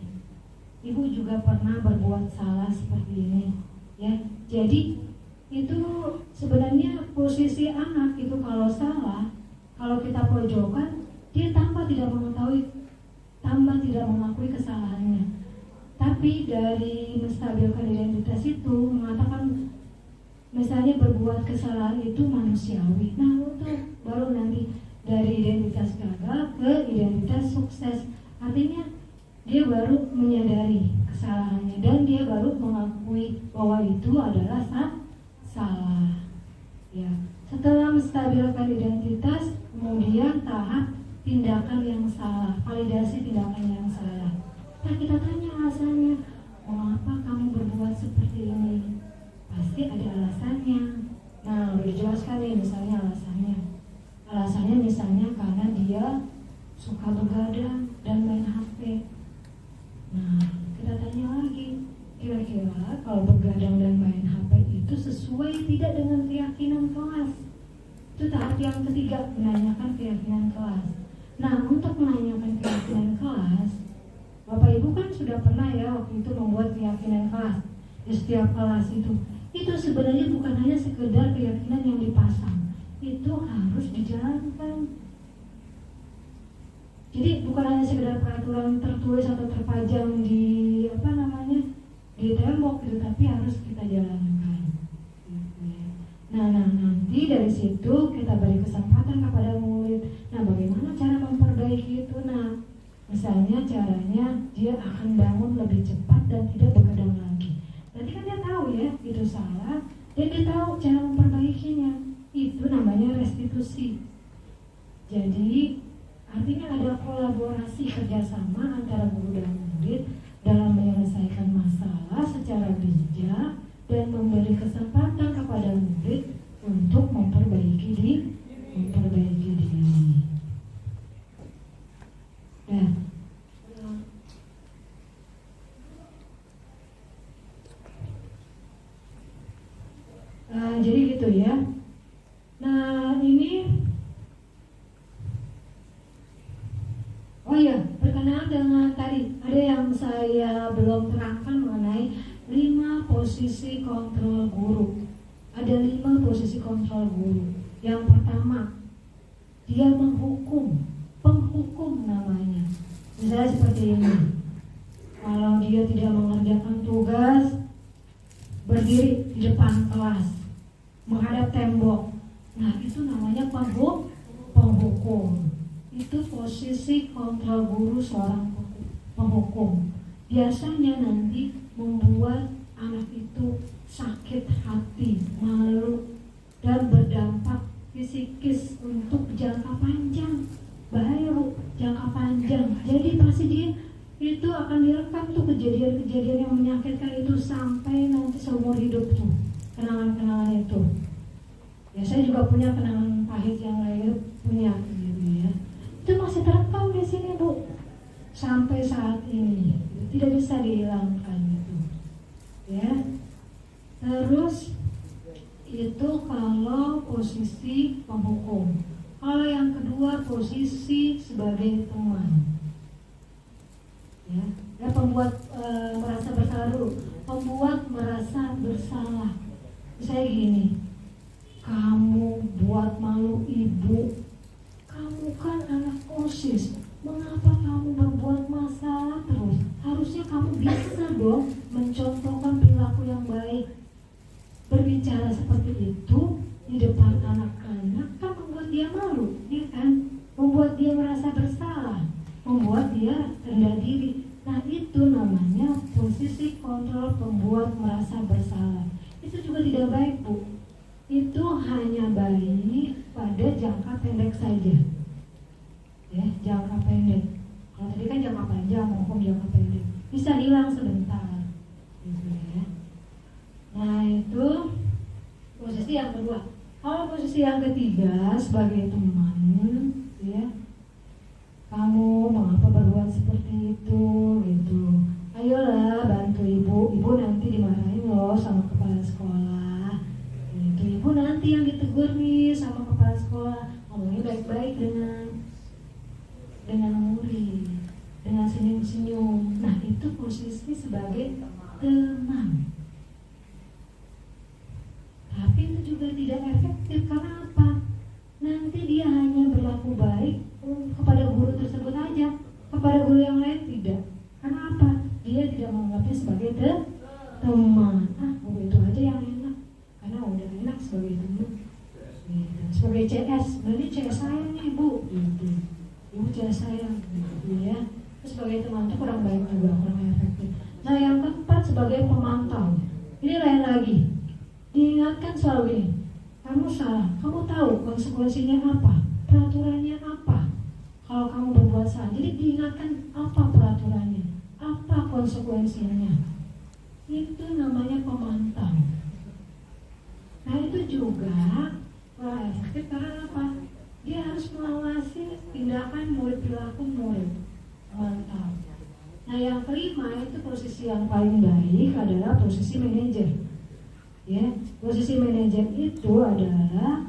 Ibu juga pernah berbuat salah seperti ini, ya. Jadi itu sebenarnya posisi anak itu kalau salah, kalau kita pojokkan, dia tanpa tidak mengakui kesalahannya. Tapi dari menstabilkan identitas itu mengatakan, misalnya berbuat kesalahan itu manusiawi. Nah, itu baru nanti dari identitas gagal ke identitas sukses. Artinya dia baru menyadari kesalahannya dan dia baru mengakui bahwa itu adalah salah. Ya. Setelah menstabilkan identitas, kemudian tahap tindakan yang salah, validasi tindakan yang salah. Nah, kita tanya alasannya, mengapa kamu berbuat seperti ini? Pasti ada alasannya. Nah, udah dijelaskan nih misalnya alasannya. Alasannya misalnya karena dia suka begadang dan main HP. Nah, kita tanya lagi, kira-kira kalau begadang dan main HP itu sesuai tidak dengan keyakinan kelas? Itu tahap yang ketiga, menanyakan keyakinan kelas. Nah, untuk menanyakan keyakinan kelas, Bapak Ibu kan sudah pernah ya waktu itu membuat keyakinan kelas di setiap kelas itu. Itu sebenarnya bukan hanya sekedar keyakinan yang dipasang, itu harus dijalankan. Jadi bukan hanya sekedar peraturan tertulis atau terpajang di di tembok gitu, tapi harus kita jalankan. Nah, nanti dari situ kita beri kesempatan kepada murid. Nah, bagaimana cara memperbaiki itu? Nah, misalnya caranya dia akan bangun lebih cepat dan tidak begadang lagi. Nanti kan dia tahu ya itu salah, dan dia tahu cara memperbaikinya. Itu namanya restitusi. Jadi artinya ada kolaborasi kerjasama antara guru dan murid dalam menyelesaikan masalah secara bijak dan memberi kesempatan kepada murid untuk memperbaiki diri. Jadi gitu ya. Nah ini, oh ya, berkenaan dengan tadi ada yang saya belum terangkan mengenai 5 posisi kontrol guru. Ada 5 posisi kontrol guru. Yang pertama, dia menghukum, penghukum namanya. Misalnya seperti ini, kalau dia tidak mengerjakan tugas, berdiri di depan kelas, menghadap tembok. Nah, itu namanya penghukum. Itu posisi kontrol guru seorang penghukum. Biasanya nanti membuat anak itu sakit hati, malu, dan berdampak fisikis untuk jangka panjang. Bahaya Bu, jangka panjang. Jadi pasti dia itu akan direkam tuh kejadian-kejadian yang menyakitkan itu sampai nanti seumur hidup tuh, kenangan-kenangan itu. Ya, saya juga punya kenangan pahit yang lain punya gitu ya. Itu masih terekam di sini Bu, sampai saat ini tidak bisa dihilangkan gitu. Ya. Terus itu kalau posisi penghukum. Kalau yang kedua posisi sebagai teman. Ya, pembuat merasa bersalah dulu. Pembuat merasa bersalah. Misalnya gini, kamu buat malu ibu. Kamu kan anak OSIS. Mengapa kamu berbuat masalah terus? Harusnya kamu bisa dong mencontohkan perilaku yang baik. Berbicara seperti itu di depan anak-anak kan membuat dia malu, ya kan? Membuat dia merasa bersalah, membuat dia rendah diri. Nah, itu namanya posisi kontrol membuat merasa bersalah. Itu juga tidak baik, Bu. Itu hanya baik pada jangka pendek saja. Ya, jangka pendek. Kalau tadi kan jangka panjang maupun jangka pendek. Bisa hilang sebentar. Gitu ya. Nah, itu posisi yang kedua. Kalau posisi yang ketiga sebagai teman, ya, kamu mengapa berbuat seperti itu, gitu. Ayolah bantu ibu. Ibu nanti dimarahin loh sama kepala sekolah. Gitu. Ibu nanti yang ditegur nih sama kepala sekolah. Ngomongnya baik-baik dengan murid, dengan senyum-senyum. Nah, itu posisi sebagai teman. Tapi itu juga tidak efektif. Karena apa? Nanti dia hanya berlaku baik kepada guru tersebut aja, kepada guru yang lain tidak. Karena apa? Dia tidak menganggapnya sebagai teman. Guru itu aja yang enak, karena udah enak sebagai teman. Gitu. Sebagai CS, berarti CS saya nih, Bu. Gitu. Ibu CS saya, gitu ya. Terus sebagai teman itu kurang baik juga, kurang efektif. Nah, yang keempat sebagai pemantau. Ini lain lagi. Diingatkan selalu ini, kamu salah, kamu tahu konsekuensinya apa, peraturannya apa kalau kamu berbuat salah. Jadi diingatkan apa peraturannya, apa konsekuensinya. Itu namanya pemantau. Nah, itu juga kurang efektif karena apa? Dia harus mengawasi tindakan murid, perilaku murid. Pemantau. Nah, yang kelima itu posisi yang paling baik adalah posisi manajer. Ya, posisi manajer itu adalah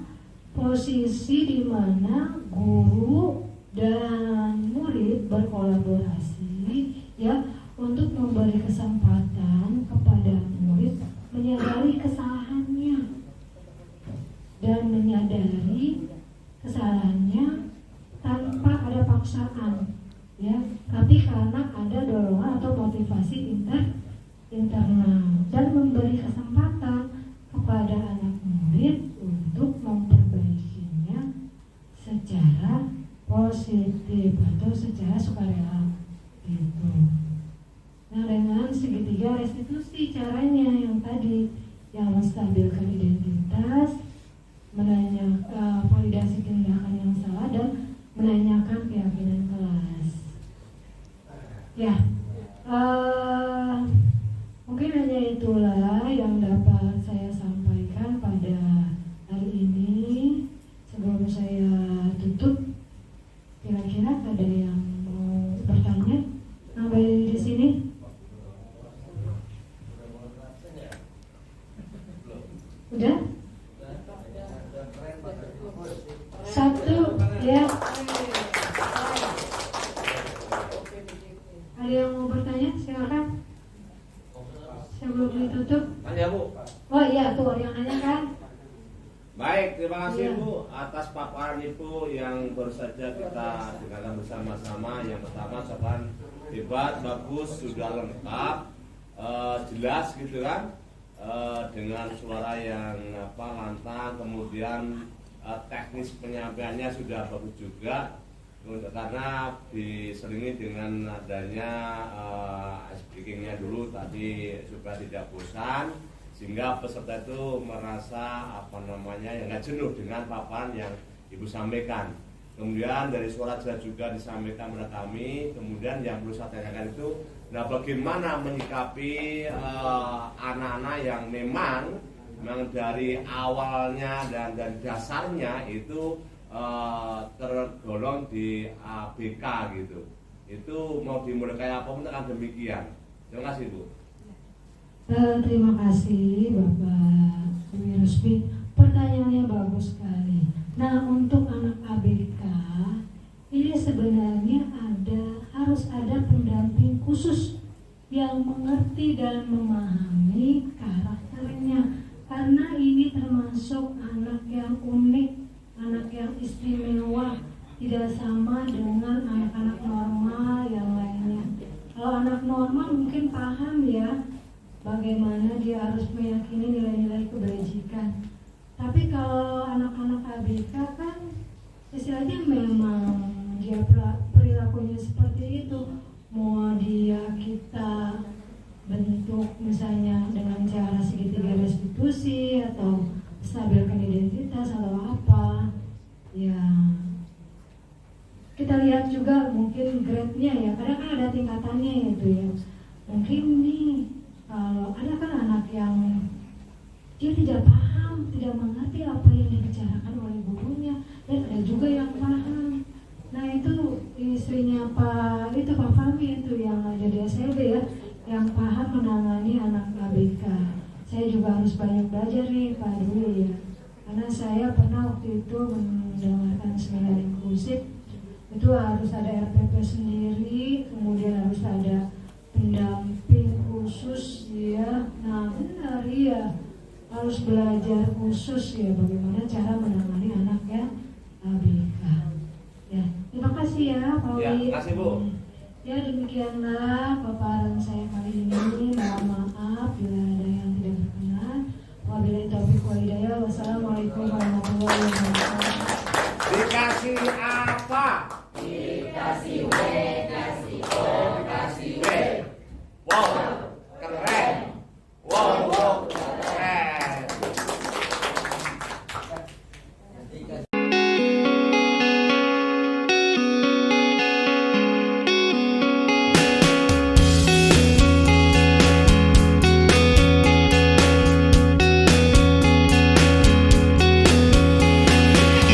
posisi di mana guru dan murid berkolaborasi, ya, untuk memberi kesempatan kepada murid menyadari kesalahannya dan menyadari kesalahannya tanpa ada paksaan, ya, tapi karena ada dorongan atau motivasi internal, dan memberi kesempatan kepada anak murid untuk memperbaikinya secara positif atau secara sukarela gitu. Nah, dengan segitiga restitusi caranya yang tadi, yang menstabilkan identitas, validasi tindakan yang salah, dan menanyakan keyakinan kelas. Ya, mungkin hanya itulah yang dapat saya sampaikan pada hari ini. Sebelum saya tutup, kira-kira ada yang mau bertanya? Sampai di sini? Udah? Satu, ya. Ada yang mau bertanya? Silakan. Sebelum ditutup. Tanya, Bu. Oh iya, tuh yang nanya kan. Baik, terima kasih, Iya. Bu, atas paparan Ibu yang baru saja kita dengarkan bersama-sama. Yang pertama, sopan, hebat, bagus, sudah lengkap, jelas gitu kan, dengan suara yang lantang, kemudian teknis penyampaiannya sudah bagus juga. Karena diselingi dengan adanya speakingnya dulu tadi supaya tidak bosan, sehingga peserta itu merasa yang nggak jenuh dengan paparan yang Ibu sampaikan. Kemudian dari suara jelas juga disampaikan kepada kami. Kemudian yang perlu saya tanyakan itu, nah, bagaimana menyikapi anak-anak yang memang dari awalnya dan dasarnya itu tergolong di ABK gitu. Itu mau dimulai kayak apa pun akan demikian. Terima kasih, Bu. Terima kasih Bapak Dwi Rusmi. Pertanyaannya bagus sekali. Nah, untuk anak ABK ini sebenarnya harus ada pendamping khusus yang mengerti dan memahami karakternya, karena ini termasuk anak yang unik, anak yang istimewa, tidak sama dengan anak-anak normal yang lainnya. Kalau anak normal mungkin paham ya bagaimana dia harus meyakini nilai-nilai kebajikan. Tapi kalau anak-anak ABK kan istilahnya memang dia perilakunya seperti itu. Mau dia kita bentuk misalnya dengan cara segitiga restitusi atau stabilkan identitas atau apa ya. Kita lihat juga mungkin grade-nya ya, kadang kan ada tingkatannya itu ya. Mungkin nih kalau ada kan anak yang dia tidak paham, tidak mengerti apa yang dibicarakan oleh gurunya, dan ada juga yang paham. Nah itu istrinya Pak Fahmi itu yang ada di SLB ya, yang paham menangani anak ABK. Saya juga harus banyak belajar nih Pak Dwi ya, karena saya pernah waktu itu mendengarkan seminar inklusif. Itu harus ada RPP sendiri, kemudian harus ada pendamping khusus ya. Nah benar ya, harus belajar khusus ya bagaimana cara menangani anak yang ABK. Ya, terima kasih ya Pak Wi. Ya, kasih Bu. Ya demikianlah paparan saya.